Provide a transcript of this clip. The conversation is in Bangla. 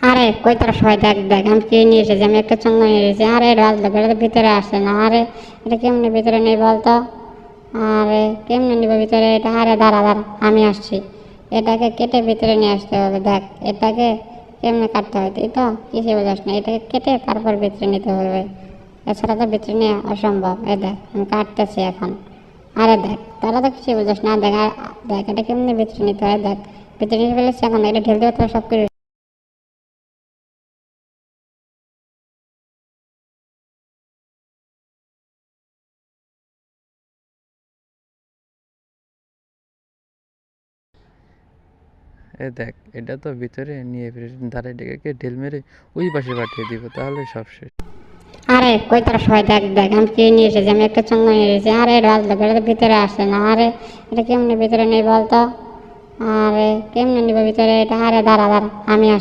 আরে কই তোরা সবাই দেখ দেখ আমি কি নিয়ে এসেছি, আমি একটা চঙ্গা নিয়ে এসেছি। আরে রাজলোক এটা তো ভিতরে আসে না। আরে এটা কেমনে ভিতরে নেই বলতো? আরে কেমনে নিব ভিতরে এটা? আরে দাঁড়া দাঁড়া আমি আসছি। এটাকে কেটে ভিতরে নিয়ে আসতে হবে। দেখ এটাকে কেমনে কাটতে হয় তুই তো কিছু বোঝাস না। এটাকে কেটে তারপর ভিতরে নিতে হবে, এছাড়া তো ভিতরে নেওয়া অসম্ভব। এ দেখ আমি কাটতেছি এখন। আরে দেখ তোরা তো কিছু বোঝাস না। দেখ দেখ এটা কেমনে ভিতরে নিতে হয়। দেখ ভিতরে নিয়ে ফেলেছি, এখন এটা ঢেলতে হবে তোরা সব করে। এ দেখ এটা তো ভিতরে নিয়ে ফিরে দাঁড়ায় ডেকে ঢিল মেরে ওই পাশে পাঠিয়ে দিব, তাহলে সব শেষ। আরে কই তোরা সবাই দেখ দেখ আমি কি নিয়ে এসেছি, আমি একটা চঙ্গা নিয়ে এসেছি। আরে রাজলোক এটা তো ভিতরে আসে না। আরে এটা কেমনে ভিতরে নেই বলতো? আরে কেমনে নিব ভিতরে এটা? আরে দাঁড়া দাঁড়া আমি আসছি।